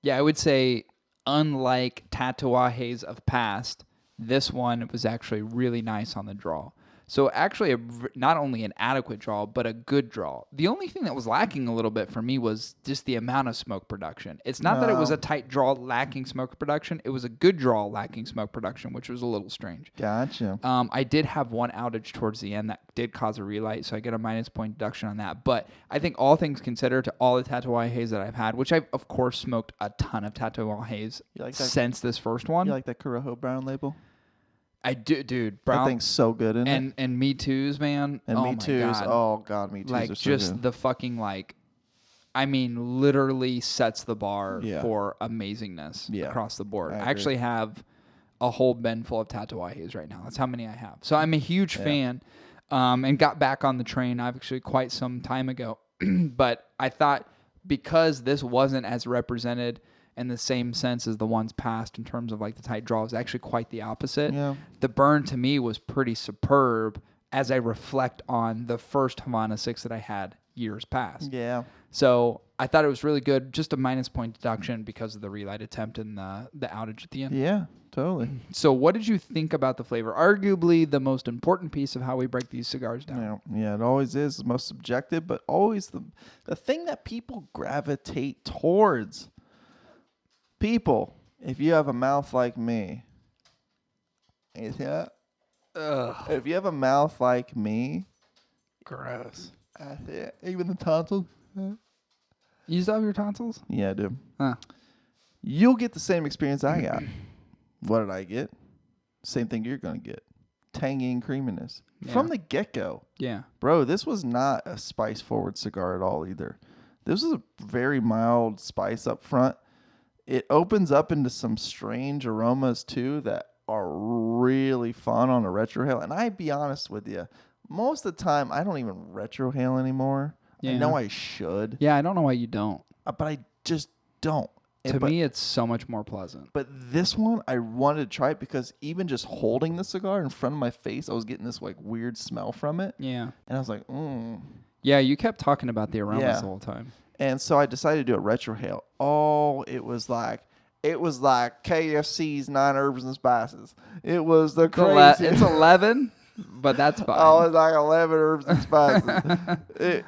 Yeah, I would say unlike Tatuajes of past, this one was actually really nice on the draw. So actually, not only an adequate draw, but a good draw. The only thing that was lacking a little bit for me was just the amount of smoke production. It's not that it was a tight draw lacking smoke production. It was a good draw lacking smoke production, which was a little strange. Gotcha. I did have one outage towards the end that did cause a relight, so I get a minus point deduction on that. But I think all things considered, to all the Tatuajes that I've had, which I've, of course, smoked a ton of Tatuajes since this first one. You like that Corojo brown label? I do, dude. Brown, that thing's so good in it. And Me Too's, man. And Me Too's. Oh, God, Me Too's like, are so just good. the fucking, like, I mean, literally sets the bar for amazingness across the board. I actually have a whole bin full of Tatuajes right now. That's how many I have. So I'm a huge fan, and got back on the train actually quite some time ago. But I thought because this wasn't as represented in the same sense as the ones past in terms of like the tight draw, is actually quite the opposite. Yeah. The burn to me was pretty superb as I reflect on the first Havana VI that I had years past. Yeah. So I thought it was really good. Just a minus point deduction because of the relight attempt and the outage at the end. Yeah, totally. So what did you think about the flavor? Arguably the most important piece of how we break these cigars down. Yeah, it always is the most subjective, but always the thing that people gravitate towards. People, if you have a mouth like me, if you have a mouth like me, gross. Even the tonsils. You still have your tonsils? Yeah, I do. Huh. You'll get the same experience I got. What did I get? Same thing you're going to get. Tangy and creaminess. From the get-go. Yeah. Bro, this was not a spice-forward cigar at all either. This was a very mild spice up front. It opens up into some strange aromas, too, that are really fun on a retrohale. And I'd be honest with you, most of the time, I don't even retrohale anymore. Yeah. I know I should. Yeah, I don't know why you don't. But I just don't. To me, it's so much more pleasant. But this one, I wanted to try it because even just holding the cigar in front of my face, I was getting this like weird smell from it. Yeah. And I was like, Yeah, you kept talking about the aromas the whole time. And so I decided to do a retrohale. Oh, it was like KFC's 9 herbs and spices. It was the crazy. It's 11, but that's fine. Oh, it's like 11 herbs and spices.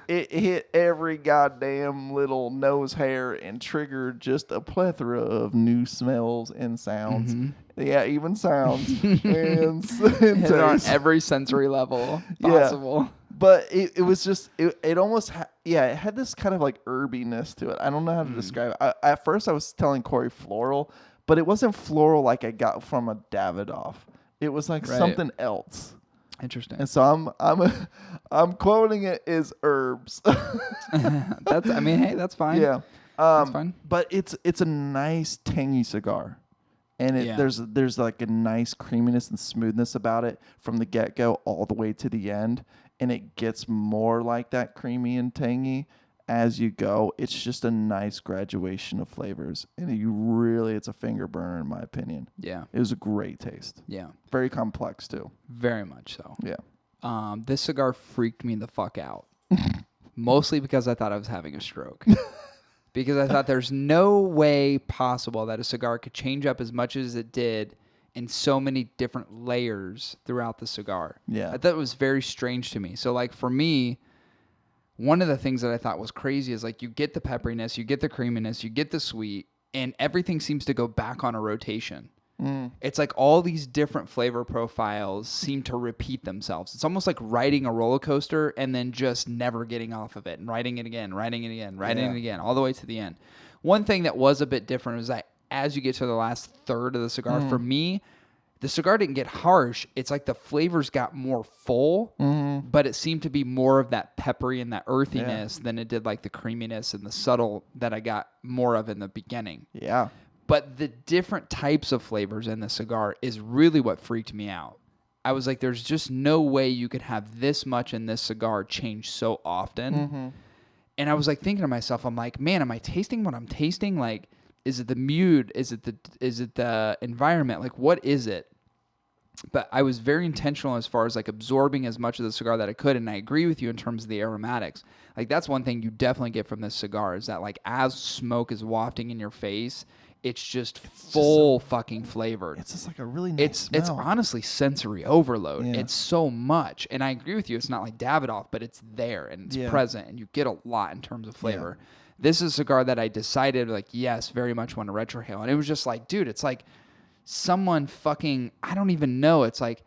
it hit every goddamn little nose hair and triggered just a plethora of new smells and sounds. Mm-hmm. Yeah, even sounds. and on every sensory level possible. Yeah. But it was just, it almost, it had this kind of like herbiness to it. I don't know how to describe it. At first I was telling Cory floral, but it wasn't floral like I got from a Davidoff. It was like something else. Interesting. And so I'm quoting it as herbs. Hey, that's fine. Yeah. That's fine. But it's a nice tangy cigar. And there's like a nice creaminess and smoothness about it from the get-go all the way to the end. And it gets more like that creamy and tangy as you go. It's just a nice graduation of flavors. And it's a finger burner in my opinion. Yeah. It was a great taste. Yeah. Very complex too. Very much so. Yeah. This cigar freaked me the fuck out. Mostly because I thought I was having a stroke. Because I thought there's no way possible that a cigar could change up as much as it did in so many different layers throughout the cigar. Yeah. I thought it was very strange to me. So like for me, one of the things that I thought was crazy is like you get the pepperiness, you get the creaminess, you get the sweet, and everything seems to go back on a rotation. It's like all these different flavor profiles seem to repeat themselves. It's almost like riding a roller coaster and then just never getting off of it and riding it again, all the way to the end. One thing that was a bit different was that as you get to the last third of the cigar, for me, the cigar didn't get harsh. It's like the flavors got more full, but it seemed to be more of that peppery and that earthiness than it did like the creaminess and the subtle that I got more of in the beginning. Yeah. But the different types of flavors in the cigar is really what freaked me out. I was like, there's just no way you could have this much in this cigar change so often. And I was like thinking to myself, I'm like, man, am I tasting what I'm tasting? Like, is it the mood? Is it the environment? Like, what is it? But I was very intentional as far as like absorbing as much of the cigar that I could. And I agree with you in terms of the aromatics. Like, that's one thing you definitely get from this cigar is that like as smoke is wafting in your face, it's just full fucking flavored. It's just like a really nice smell. It's honestly sensory overload. Yeah. It's so much. And I agree with you. It's not like Davidoff, but it's there and it's present and you get a lot in terms of flavor. Yeah. This is a cigar that I decided like, yes, very much want to retrohale. And it was just like, dude, it's like someone fucking, I don't even know. It's like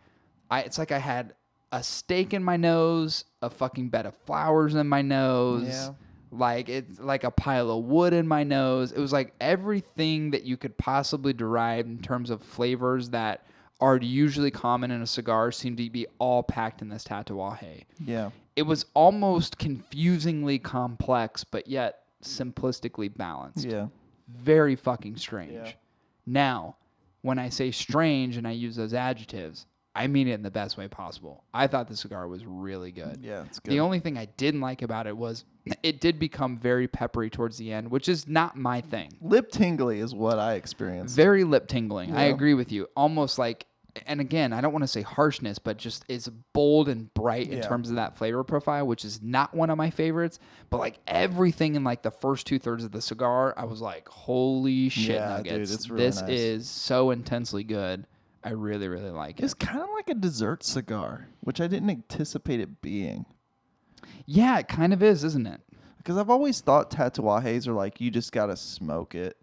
I had a steak in my nose, a fucking bed of flowers in my nose. Yeah. Like it's like a pile of wood in my nose. It was like everything that you could possibly derive in terms of flavors that are usually common in a cigar seemed to be all packed in this Tatuaje. Yeah. It was almost confusingly complex, but yet simplistically balanced. Yeah. Very fucking strange. Yeah. Now, when I say strange and I use those adjectives, I mean it in the best way possible. I thought the cigar was really good. Yeah, it's good. The only thing I didn't like about it was it did become very peppery towards the end, which is not my thing. Lip tingly is what I experienced. Very lip tingling. Yeah. I agree with you. Almost like, and again, I don't want to say harshness, but just it's bold and bright in terms of that flavor profile, which is not one of my favorites. But like everything in like the first 2/3 of the cigar, I was like, holy shit nuggets. Dude, it's really this nice. Is so intensely good. I really, really like it. It's kind of like a dessert cigar, which I didn't anticipate it being. Yeah, it kind of is, isn't it? Because I've always thought Tatuajes are like, you just got to smoke it.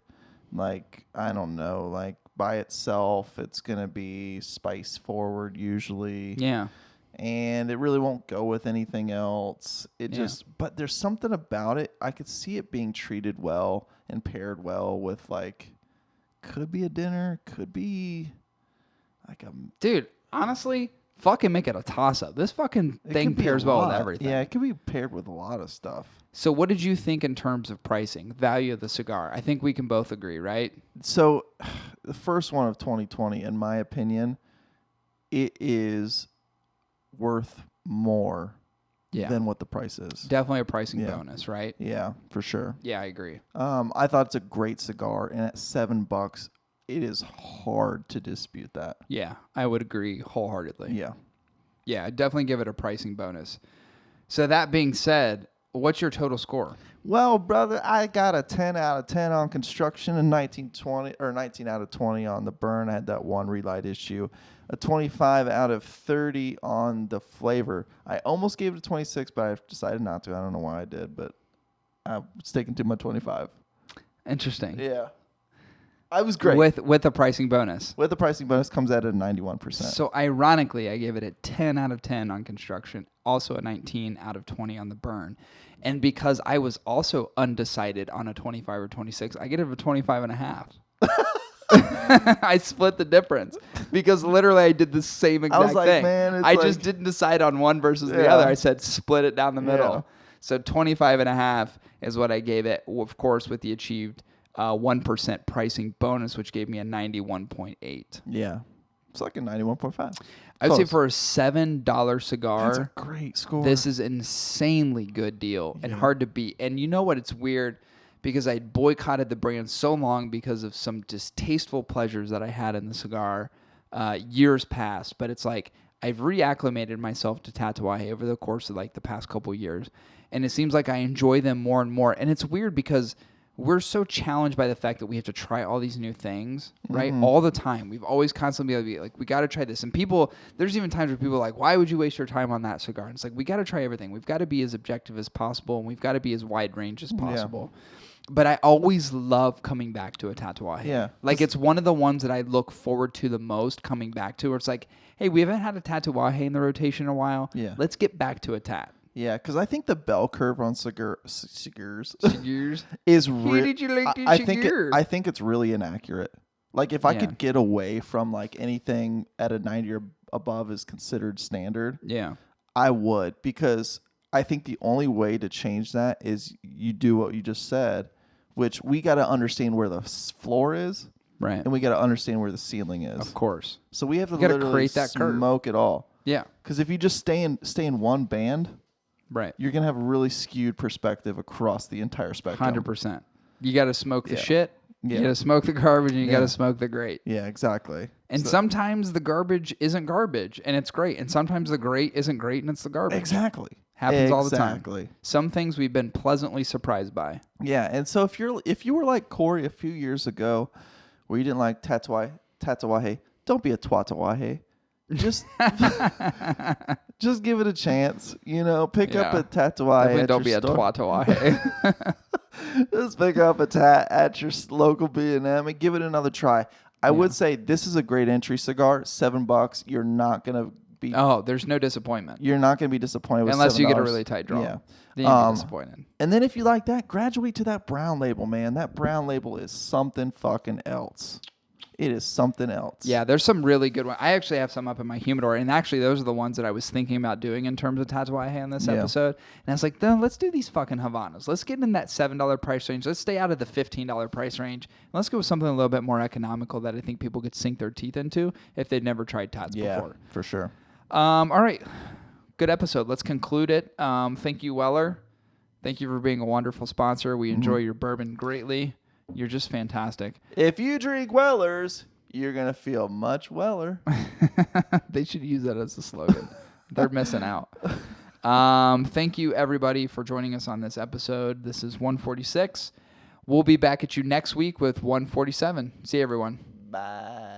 Like, I don't know, like by itself, it's going to be spice forward usually. Yeah. And it really won't go with anything else. But there's something about it. I could see it being treated well and paired well with like, could be a dinner, could be... Dude, honestly, fucking make it a toss-up. This fucking thing pairs well with everything. Yeah, it could be paired with a lot of stuff. So what did you think in terms of pricing, value of the cigar? I think we can both agree, right? So the first one of 2020, in my opinion, it is worth more than what the price is. Definitely a pricing bonus, right? Yeah, for sure. Yeah, I agree. I thought it's a great cigar, and at $7, it is hard to dispute that. Yeah, I would agree wholeheartedly. Yeah. Yeah, I'd definitely give it a pricing bonus. So that being said, what's your total score? Well, brother, I got a 10 out of 10 on construction and 19 out of 20 on the burn. I had that one relight issue. A 25 out of 30 on the flavor. I almost gave it a 26, but I decided not to. I don't know why I did, but I'm sticking to my 25. Interesting. Yeah. I was great. With a pricing bonus. With the pricing bonus comes out at 91%. So ironically, I gave it a 10 out of 10 on construction, also a 19 out of 20 on the burn. And because I was also undecided on a 25 or 26, I get it a 25 and a half. I split the difference because literally I did the same exact thing. Man, I just didn't decide on one versus the other. I said split it down the middle. Yeah. So 25 and a half is what I gave it, of course, with the achieved 1% pricing bonus, which gave me a 91.8. Yeah. It's like a 91.5. I would say for a $7 cigar, that's a great score. This is an insanely good deal and hard to beat. And you know what? It's weird because I boycotted the brand so long because of some distasteful pleasures that I had in the cigar years past. But it's like I've reacclimated myself to Tatuaje over the course of like the past couple years. And it seems like I enjoy them more and more. And it's weird because we're so challenged by the fact that we have to try all these new things, right? All the time. We've always constantly been like, we got to try this. And people, there's even times where people are like, why would you waste your time on that cigar? And it's like, we got to try everything. We've got to be as objective as possible, and we've got to be as wide range as possible. Yeah. But I always love coming back to a Tatuaje. Yeah. Like, it's one of the ones that I look forward to the most coming back to, where it's like, hey, we haven't had a Tatuaje in the rotation in a while. Yeah. Let's get back to a Tat. Yeah, because I think the bell curve on cigars is really. Did you like the I think it's really inaccurate. Like, if I could get away from like anything at a 90 or above is considered standard, I would, because I think the only way to change that is you do what you just said, which we got to understand where the floor is, right, and we got to understand where the ceiling is. Of course. So we have to literally create that smoke it all. Yeah, because if you just stay in one band. Right. You're going to have a really skewed perspective across the entire spectrum. 100%. You got to smoke the shit. You got to smoke the garbage, and you got to smoke the great. Yeah, exactly. And sometimes the garbage isn't garbage, and it's great. And sometimes the great isn't great, and it's the garbage. Exactly. Happens all the time. Some things we've been pleasantly surprised by. Yeah, and so if you were like Cory a few years ago, where you didn't like Tatuaje, don't be a Tatuaje. Just give it a chance. You know, pick up a Tatuaje. Don't be a Tatuaje. Just pick up a tat at your local B&M and give it another try. I would say this is a great entry cigar. $7. You're not gonna be. Oh, there's no disappointment. You're not gonna be disappointed with unless $7. You get a really tight draw. Yeah, then you'll be disappointed. And then if you like that, graduate to that brown label, man. That brown label is something fucking else. It is something else. Yeah, there's some really good ones. I actually have some up in my humidor, and actually those are the ones that I was thinking about doing in terms of Tatuaje in this episode. And I was like, no, let's do these fucking Havanas. Let's get in that $7 price range. Let's stay out of the $15 price range. And let's go with something a little bit more economical that I think people could sink their teeth into if they'd never tried Tats before. Yeah, for sure. All right. Good episode. Let's conclude it. Thank you, Weller. Thank you for being a wonderful sponsor. We enjoy your bourbon greatly. You're just fantastic. If you drink Wellers, you're going to feel much weller. They should use that as a slogan. They're missing out. Thank you, everybody, for joining us on this episode. This is 146. We'll be back at you next week with 147. See you, everyone. Bye.